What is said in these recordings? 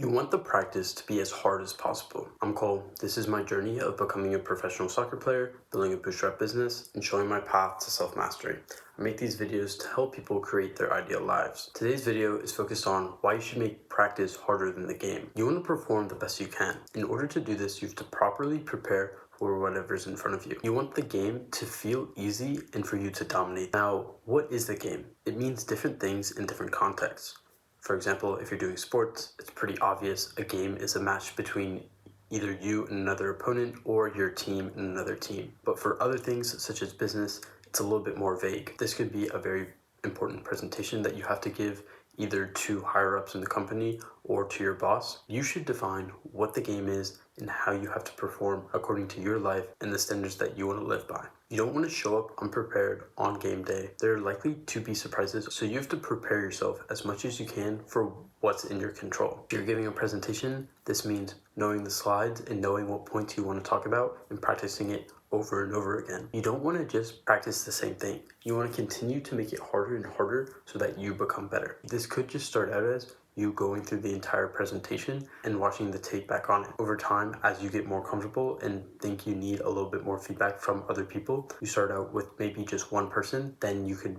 You want the practice to be as hard as possible. I'm Cole. This is my journey of becoming a professional soccer player, building a bootstrap business, and showing my path to self-mastery. I make these videos to help people create their ideal lives. Today's video is focused on why you should make practice harder than the game. You want to perform the best you can. In order to do this, you have to properly prepare for whatever's in front of you. You want the game to feel easy and for you to dominate. Now, what is the game? It means different things in different contexts. For example, if you're doing sports, it's pretty obvious a game is a match between either you and another opponent or your team and another team. But for other things, such as business, it's a little bit more vague. This could be a very important presentation that you have to give either to higher ups in the company or to your boss. You should define what the game is and how you have to perform according to your life and the standards that you want to live by. You don't want to show up unprepared on game day. There are likely to be surprises, so you have to prepare yourself as much as you can for what's in your control. If you're giving a presentation, this means knowing the slides and knowing what points you want to talk about and practicing it over and over again. You don't want to just practice the same thing. You want to continue to make it harder and harder so that you become better. This could just start out as you going through the entire presentation and watching the tape back on it. Over time, as you get more comfortable and think you need a little bit more feedback from other people, you start out with maybe just one person, then you could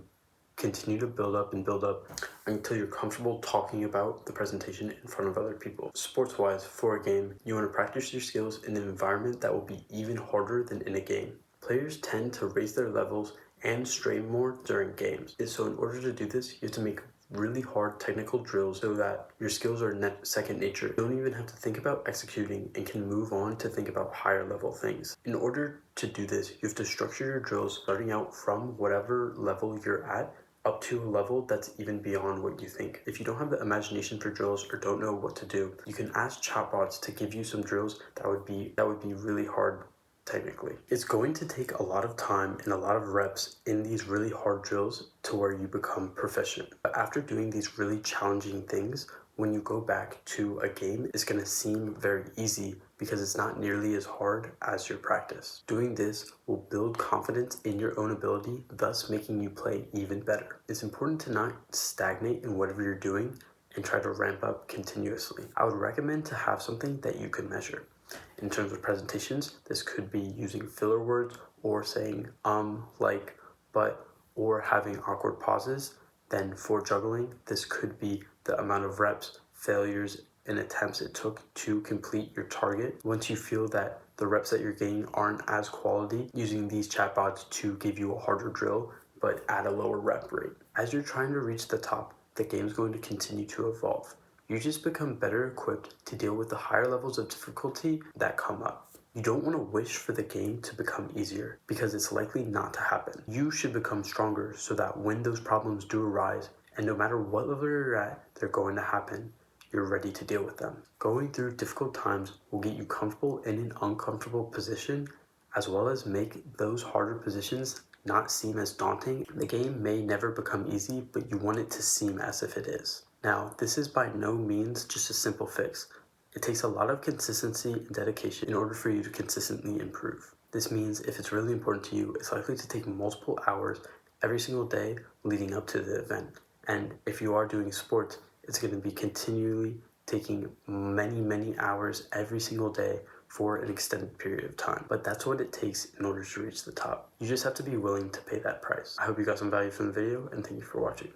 continue to build up until you're comfortable talking about the presentation in front of other people. Sports-wise, for a game, you want to practice your skills in an environment that will be even harder than in a game. Players tend to raise their levels and strain more during games. So in order to do this, you have to make really hard technical drills so that your skills are second nature. You don't even have to think about executing and can move on to think about higher level things. In order to do this, you have to structure your drills starting out from whatever level you're at up to a level that's even beyond what you think. If you don't have the imagination for drills or don't know what to do, you can ask chatbots to give you some drills that would be really hard technically. It's going to take a lot of time and a lot of reps in these really hard drills to where you become proficient. But after doing these really challenging things, when you go back to a game, it's going to seem very easy because it's not nearly as hard as your practice. Doing this will build confidence in your own ability, thus making you play even better. It's important to not stagnate in whatever you're doing and try to ramp up continuously. I would recommend to have something that you can measure. In terms of presentations, this could be using filler words or saying like, but, or having awkward pauses. Then for juggling, this could be the amount of reps, failures, and attempts it took to complete your target. Once you feel that the reps that you're getting aren't as quality, using these chatbots to give you a harder drill, but at a lower rep rate. As you're trying to reach the top, the game's going to continue to evolve. You just become better equipped to deal with the higher levels of difficulty that come up. You don't want to wish for the game to become easier because it's likely not to happen. You should become stronger so that when those problems do arise, and no matter what level you're at, they're going to happen, you're ready to deal with them. Going through difficult times will get you comfortable in an uncomfortable position, as well as make those harder positions not seem as daunting. The game may never become easy, but you want it to seem as if it is. Now, this is by no means just a simple fix. It takes a lot of consistency and dedication in order for you to consistently improve. This means if it's really important to you, it's likely to take multiple hours every single day leading up to the event. And if you are doing sports, it's going to be continually taking many hours every single day for an extended period of time. But that's what it takes in order to reach the top. You just have to be willing to pay that price. I hope you got some value from the video, and thank you for watching.